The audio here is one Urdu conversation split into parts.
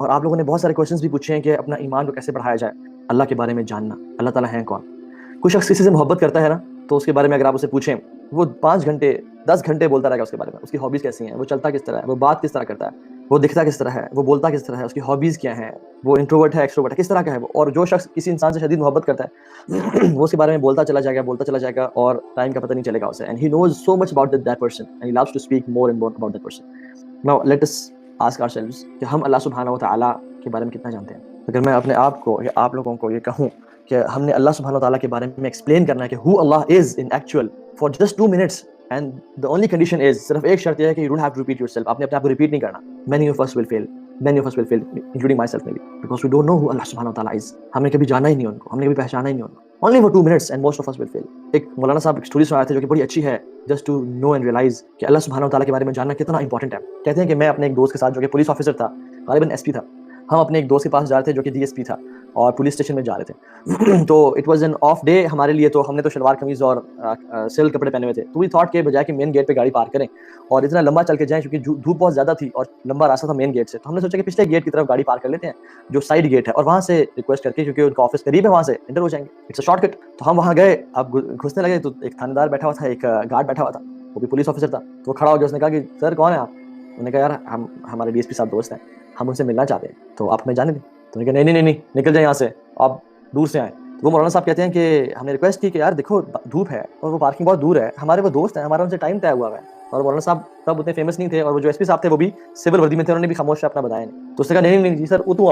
اور آپ لوگوں نے بہت سارے کویشچنس بھی پوچھے ہیں کہ اپنا ایمان کو کیسے بڑھایا جائے، اللہ کے بارے میں جاننا، اللہ تعالیٰ ہیں کون. کوئی شخص کسی سے محبت کرتا ہے نا تو اس کے بارے میں اگر آپ اسے پوچھیں وہ 5 گھنٹے 10 گھنٹے بولتا رہے گا اس کے بارے میں، اس کی ہابیز کیسی ہیں، وہ چلتا کس طرح ہے، وہ بات کس طرح کرتا ہے، وہ دکھتا کس طرح ہے، وہ بولتا کس طرح ہے، اس کی ہابیز کیا ہیں، وہ انٹروورٹ ہے ایکسٹروورٹ ہے، کس طرح کا ہے وہ. اور جو شخص کسی انسان سے شدید محبت کرتا ہے وہ اس کے بارے میں بولتا چلا جائے گا اور ٹائم کا پتہ نہیں چلے گا اسے. And he knows so much about that person and he loves to speak more and more about that person. Now let us ask ourselves کہ ہم اللہ سبحانہ و تعالیٰ کے بارے میں کتنا جانتے ہیں. اگر میں اپنے آپ کو یا آپ لوگوں کو یہ کہوں کہ ہم نے اللہ سبحانہ و تعالیٰ کے بارے میں ایکسپلین کرنا ہے کہ who Allah is in actual for just 2 minutes and the only condition is صرف ایک شرط یہ ہے کہ you don't have to repeat yourself. آپ نے اپنے آپ کو ریپیٹ نہیں کرنا. many of us will fail including myself maybe because we don't know who Allah subhanahu wa ta'ala is. ہم نے کبھی جانا ہی نہیں ان کو، ہم نے کبھی پہچانا ہی نہیں ان کو. only for 2 minutes and most of us will fail. ایک مولانا صاحب ایک اسٹوری سنائے تھے جو کہ بڑی اچھی ہے just to know and realize کہ اللہ سبحانہ و تعالیٰ کے بارے میں جاننا کتنا امپورٹنٹ ہے. کہتے ہیں کہ میں اپنے ایک دوست کے ساتھ جو کہ پولیس آفیسر تھا، غالباً ایس پی تھا، ہم اپنے ایک دوست کے پاس جا رہے تھے جو کہ ڈی ایس پی تھا اور پولیس اسٹیشن میں جا رہے تھے. تو it was an of day ہمارے لیے، تو ہم نے تو شلوار قمیض اور سل کپڑے پہنے ہوئے تھے. تو وی تھاٹ کہ بجائے کہ مین گیٹ پہ گاڑی پارک کریں اور اتنا لمبا چل کے جائیں کیونکہ دھوپ بہت زیادہ تھی اور لمبا راستہ تھا مین گیٹ سے، تو ہم نے سوچا کہ پچھلے گیٹ کی طرف گاڑی پارک کر لیتے ہیں جو سائڈ گیٹ ہے اور وہاں سے ریکویسٹ کر کے، کیونکہ ان کا آفس قریب ہے، وہاں سے انٹر ہو جائیں گے، اٹس اے شارٹ کٹ. تو ہم وہاں گئے. اب گھسنے لگے تو ایک تھانے دار بیٹھا ہوا تھا، ایک گارڈ بیٹھا ہوا تھا، وہ بھی پولیس آفیسر تھا. تو وہ کھڑا ہو گیا، اس نے کہا کہ سر کون ہے آپ؟ انہوں نے کہا یار ہم ہمارے ڈی ایس پی صاحب دوست ہیں، ہم ان سے ملنا چاہتے ہیں، تو آپ ہمیں جانے دیں. تو انہوں نے کہا نہیں نکل جائیں یہاں سے، آپ دور سے آئیں. تو وہ مولانا صاحب کہتے ہیں کہ ہم نے ریکویسٹ کی کہ یار دیکھو دھوپ ہے اور وہ پارکنگ بہت دور ہے، ہمارے وہ دوست ہیں، ہمارا ان سے ٹائم طے ہوا ہے. اور مولانا صاحب تب اتنے فیمس نہیں تھے اور وہ جو ایس پی صاحب تھے وہ بھی سول وردی میں تھے، انہوں نے بھی خاموش اپنا بتایا نہیں. تو اس نے کہا نہیں جی سر اتوں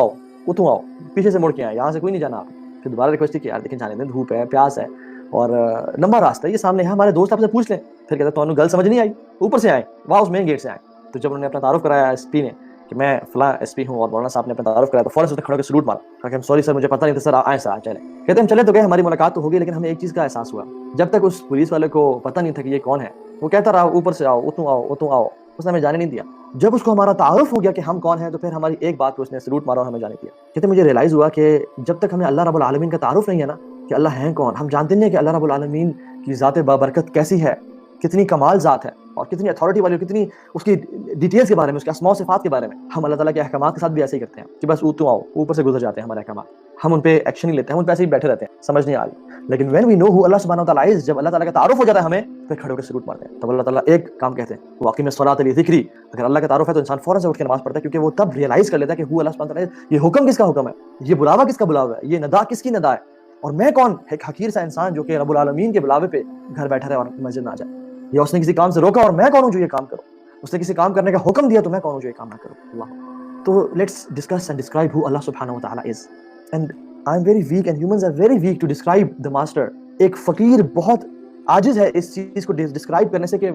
آؤ پیچھے سے مڑ کے آئے، یہاں سے کوئی نہیں جانا آپ. پھر دوبارہ ریکویسٹ کی کہ یار دیکھیں جانے دیں، دھوپ ہے، پیاس ہے اور لمبا راستہ ہے، یہ سامنے ہے، ہمارے دوست آپ سے پوچھ لیں. پھر کہتا تو انہوں گل سمجھ نہیں آئی، اوپر سے آئے، وہاں اس مین گیٹ سے آئے. تو جب انہوں نے اپنا تعارف کرایا ایس پی نے کہ میں فلاں ایس پی ہوں اور مولانا صاحب نے اپنا تعارف کرایا، تو فوراً اس نے کھڑے ہو کے سلوٹ مارا، کہا کہ ہم سوری سر مجھے پتہ نہیں تھا سر، آئیں سر چلیں. کہتے ہم چلے تو گئے، ہماری ملاقات تو ہوگی، لیکن ہمیں ایک چیز کا احساس ہوا جب تک اس پولیس والے کو پتہ نہیں تھا کہ یہ کون ہے. وہ کہتا رہا اوپر سے آؤ، اتوں آؤ، اس نے ہمیں جانے نہیں دیا. جب اس کو ہمارا تعارف ہو گیا کہ ہم کون ہیں تو پھر ہماری ایک بات پہ اس نے سلوٹ مارا اور ہمیں جانے دیا. کہتے مجھے ریئلائز ہوا کہ جب تک ہمیں اللہ رب العالمین کا تعارف نہیں ہے نا کہ اللہ ہیں کون، ہم جانتے نہیں ہیں کہ اللہ رب العالمین کی ذات بابرکت کیسی ہے، کتنی کمال ذات ہے اور کتنی اتھارٹی والی، اور کتنی اس کی ڈیٹیلز کے بارے میں، اس کے اسماء و صفات کے بارے میں. ہم اللہ تعالیٰ کے احکامات کے ساتھ بھی ایسے ہی کرتے ہیں کہ بس اتوں آؤ، اوپر سے گزر جاتے ہیں ہمارے احکامات، ہم ان پہ ایکشن نہیں لیتے، ہم ان پہ ایسے ہی بیٹھے رہتے ہیں، سمجھ نہیں آ رہی. لیکن when we know who اللہ سبحانہ وتعالیٰ is، جب اللہ تعالیٰ کا تعارف ہو جاتا ہے ہمیں، پھر کھڑے ہو کے سلوٹ مارتے ہیں. تب اللہ تعالیٰ ایک کام کہتے ہیں واقعی میں صلاۃ علی ذکری، اگر اللہ کا تعارف ہے تو انسان فوراً سے اٹھ کے نماز پڑھتا ہے، کیونکہ وہ تب ریئلائز کر لیتا ہے کہ وہ اللہ سبحانہ وتعالیٰ is، یہ حکم کس کا حکم ہے، یہ بلاوا کس کا بلاوا ہے، یہ ندا کس کی ندا ہے، اور میں کون، ایک حقیر سا انسان جو کہ رب العالمین کے بلاوے پہ گھر بیٹھا رہے اور مسجد نہ جائے. یا اس نے کسی کام سے روکا اور میں کون ہوں جو یہ کام کروں، اس نے کسی کام کرنے کا حکم دیا تو میں کون ہوں جو یہ کام نہ کروں. اللہ. تو let's discuss and describe who اللہ سبحانہ وتعالیٰ is. And I am very weak and humans are very weak to describe the master. ایک فقیر بہت عاجز ہے اس چیز کو ڈسکرائب کرنے سے کہ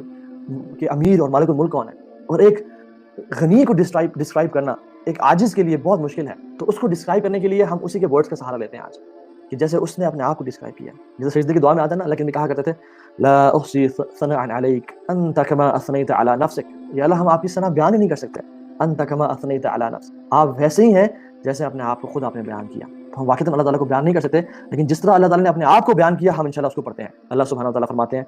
امیر اور مالک الملک کون ہے، اور ایک غنی کو ڈسکرائب کرنا ایک عاجز کے لیے بہت مشکل ہے. تو اس کو ڈسکرائب کرنے کے لیے ہم اسی کے ورڈز کا سہارا لیتے ہیں آج، کہ جیسے اس نے اپنے آپ کو ڈسکرائب کیا، جیسے سجدے کی دعا میں آتا ہے نا، لیکن کہا کرتے تھے لا احصی ثناء علیک انت کما اثنیت علی نفسک، یا اللہ ہم آپ کی ثنا بیان ہی نہیں کر سکتے، انت کما اثنیت علی نفسک، آپ ویسے ہی ہیں جیسے اپنے آپ کو خود آپ نے بیان کیا. تو ہم واقعتاً اللہ تعالیٰ کو بیان نہیں کر سکتے، لیکن جس طرح اللہ تعالیٰ نے اپنے آپ کو بیان کیا ہم انشاءاللہ اس کو پڑھتے ہیں. اللہ سبحانہ وتعالیٰ فرماتے ہیں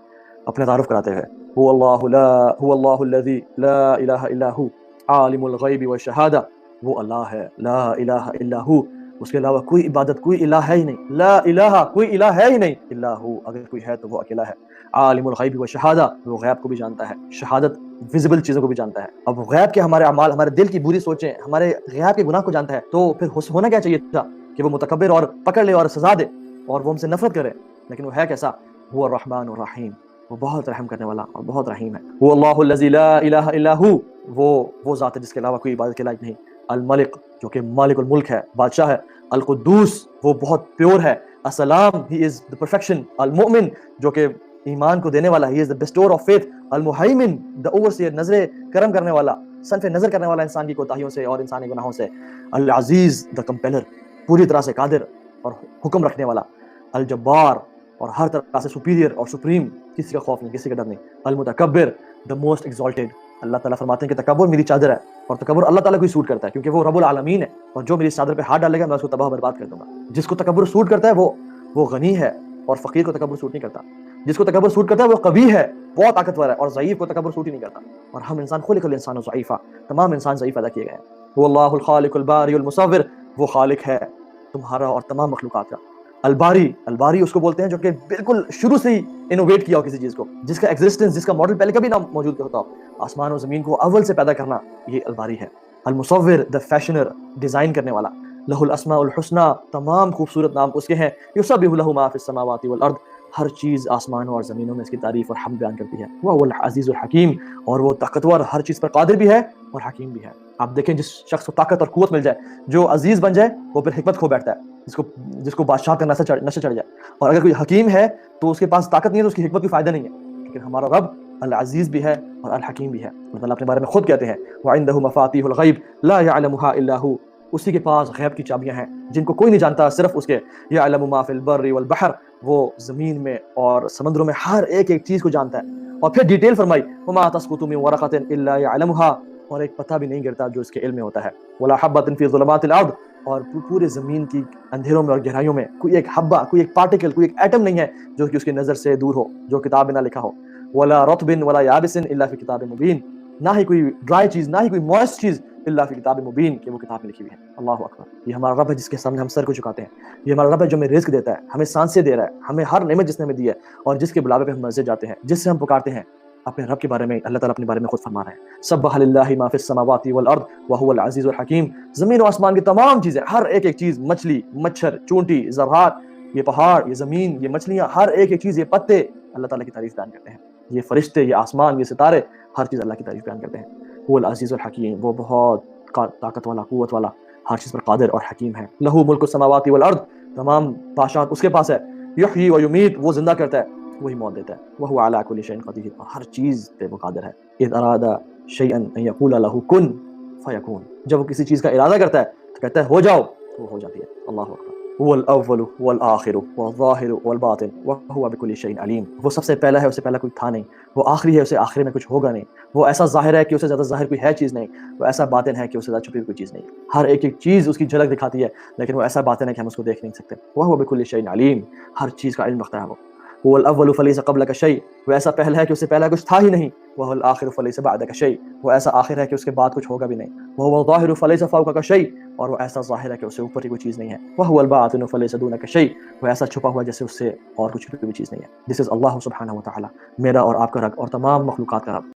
اپنے تعارف کراتے ہوئے هو اللہ الذی لا الہ الا هو عالم الغیب والشہادہ، وہ اللہ ہے لا الہ الا ہو، اس کے علاوہ کوئی عبادت، کوئی الہ ہے ہی نہیں، لا الہ کوئی الہ ہے ہی نہیں، الا ہو اگر کوئی ہے تو وہ اکیلا ہے، عالم الغیب والشہادہ وہ غیب کو بھی جانتا ہے، شہادت ویزیبل چیزوں کو بھی جانتا ہے. اب غیب کے ہمارے اعمال، ہمارے دل کی بری سوچیں، ہمارے غیب کے گناہ کو جانتا ہے، تو پھر ہونا کیا چاہیے تھا کہ وہ متکبر اور پکڑ لے اور سزا دے اور وہ ہم سے نفرت کرے، لیکن وہ ہے کیسا، وہ الرحمن الرحیم، وہ بہت رحم کرنے والا اور بہت رحیم ہے. وہ اللہ الذی لا الہ الا ہو، وہ ذات ہے جس کے علاوہ کوئی عبادت کے لائق نہیں. الملک جو کہ مالک الملک ہے، بادشاہ ہے. القدوس وہ بہت پیور ہے. السلام ہی از the perfection. المؤمن جو کہ ایمان کو دینے والا، ہی از the bestower of faith. المہیمن the overseer نظر کرم کرنے والا، صنف نظر کرنے والا انسان کی کوتاہیوں سے اور انسانی گناہوں سے. العزیز the compeller پوری طرح سے قادر اور حکم رکھنے والا. الجبار اور ہر طرح سے سپیریئر اور سپریم، کسی کا خوف نہیں، کسی کا ڈر نہیں. المتکبر the most exalted. اللہ تعالیٰ فرماتے ہیں کہ تکبر میری چادر ہے، اور تکبر اللہ تعالیٰ کو ہی سوٹ کرتا ہے کیونکہ وہ رب العالمین ہے، اور جو میری چادر پہ ہاتھ ڈالے گا میں اس کو تباہ برباد کر دوں گا. جس کو تکبر سوٹ کرتا ہے وہ غنی ہے، اور فقیر کو تکبر سوٹ نہیں کرتا. جس کو تکبر سوٹ کرتا ہے وہ قوی ہے، بہت طاقتور ہے، اور ضعیف کو تکبر سوٹ ہی نہیں کرتا. اور ہم انسان خلق الانسان ضعیفا، تمام انسان ضعیف پیدا کیے گئے ہیں. وہ اللہ الخالق الباری المصور، وہ خالق ہے تمہارا اور تمام مخلوقات کا. الباری، الباری اس کو بولتے ہیں جو کہ بالکل شروع سے ہی انوویٹ کیا ہو کسی چیز کو، جس کا ایگزسٹنس، جس کا ماڈل پہلے کبھی نہ موجود ہوتا ہو. آسمان و زمین کو اول سے پیدا کرنا، یہ الباری ہے. المصور، دا فیشنر، ڈیزائن کرنے والا. لہ الاسماء الحسنی، تمام خوبصورت نام اس کے ہیں. یسبح لہ ما فی السماوات والارض، ہر چیز آسمانوں اور زمینوں میں اس کی تعریف اور حمد بیان کرتی ہے. وہ العزیز الحکیم، اور وہ طاقتور، ہر چیز پر قادر بھی ہے اور حکیم بھی ہے. آپ دیکھیں جس شخص کو طاقت اور قوت مل جائے، جو عزیز بن جائے، وہ پھر حکمت کھو بیٹھتا ہے، جس کو بادشاہ کا نشہ چڑھ جائے. اور اگر کوئی حکیم ہے تو اس کے پاس طاقت نہیں ہے تو اس کی حکمت کوئی فائدہ نہیں ہے. لیکن ہمارا رب العزیز بھی ہے اور الحکیم بھی ہے. اللہ تعالیٰ اپنے بارے میں خود کہتے ہیں وعنده مفاتیح الغیب لا يعلمها الا هو، اسی کے پاس غیب کی چابیاں ہیں جن کو کوئی نہیں جانتا صرف اس کے. یعلم ما فی البر والبحر، وہ زمین میں اور سمندروں میں ہر ایک چیز کو جانتا ہے. اور پھر ڈیٹیل فرمائی وما تسقط من ورقۃ الا يعلمها، اور ایک پتا بھی نہیں گرتا جو اس کے علم میں ہوتا ہے. ولا حبۃ فی ظلمات الارض، اور پورے زمین کی اندھیروں میں اور گہرائیوں میں کوئی ایک حبہ، کوئی ایک پارٹیکل، کوئی ایک ایٹم نہیں ہے جو کہ اس کی نظر سے دور ہو، جو کتاب میں نہ لکھا ہو. ولا رطب ولا یابس الا فی کتاب مبین، نہ ہی کوئی ڈرائی چیز، نہ ہی کوئی موئسٹ چیز الا فی کتاب مبین، کہ وہ کتاب میں لکھی ہوئی ہے. اللہ اکبر. یہ ہمارا رب ہے جس کے سامنے ہم سر کو جھکاتے ہیں. یہ ہمارا رب ہے جو ہمیں رزق دیتا ہے، ہمیں سانسیں دے رہا ہے، ہمیں ہر نعمت جس نے ہمیں دی ہے، اور جس کے بلاوے پہ ہم مسجد جاتے ہیں، جس سے ہم پکارتے ہیں. اپنے رب کے بارے میں اللہ تعالیٰ اپنے بارے میں خود فرما رہے ہیں سبح للہ ما فی السماوات والارض وهو العزیز الحکیم. زمین و آسمان کی تمام چیزیں، ہر ایک چیز، مچھلی، مچھر، چونٹی، زرعات، یہ پہاڑ، یہ زمین، یہ مچھلیاں، ہر ایک چیز، یہ پتے اللہ تعالیٰ کی تعریف بیان کرتے ہیں. یہ فرشتے، یہ آسمان، یہ ستارے، ہر چیز اللہ کی تعریف بیان کرتے ہیں. وہ العزیز الحکیم، وہ بہت طاقت والا، قوت والا، ہر چیز پر قادر اور حکیم ہے. لہ ملک السماوات والارض، تمام بادشاہت اس کے پاس ہے. یحیی و یمیت، وہ زندہ کرتا ہے، وہی موت دیتا ہے. وہو علی کل شیء قدیر، ہر چیز پہ وہ قادر ہے. اذ اراد شیئا ان یقول له کن فیکون، جب وہ کسی چیز کا ارادہ کرتا ہے تو کہتا ہے ہو جاؤ تو وہ ہو جاتی ہے. اللہ اکبر. هو الاول والآخر والظاہر والباطن وهو بكل شیء علیم، وہ سب سے پہلا ہے، اس سے پہلا کوئی تھا نہیں. وہ آخری ہے، اسے آخری میں کچھ ہوگا نہیں. وہ ایسا ظاہر ہے کہ اسے زیادہ ظاہر کوئی ہے چیز نہیں. وہ ایسا باطن ہے کہ اسے زیادہ چھپی ہوئی کوئی چیز نہیں. ہر ایک چیز اس کی جھلک دکھاتی ہے، لیکن وہ ایسا باطن ہے کہ ہم اس کو دیکھ نہیں سکتے. وهو بكل شیء علیم، ہر چیز کا علم رکھتا ہے. وہ الاول فلیس قبلک شیء، وہ ایسا پہلا ہے کہ اس سے پہلا کچھ تھا ہی نہیں. وہ الآخر فلیس بعدک شیء، وہ ایسا آخر ہے کہ اس کے بعد کچھ ہوگا بھی نہیں. وہ الظاہر فلیس فوقک شیء، اور وہ ایسا ظاہر ہے کہ اس سے اوپر کی کوئی چیز نہیں ہے. وہ الباطن فلیس دونک شیء، وہ ایسا چھپا ہوا جیسے اس سے اور کچھ بھی چیز نہیں ہے. دس از اللہ سبحانہ و تعالی، میرا اور آپ کا رب اور تمام مخلوقات کا رب.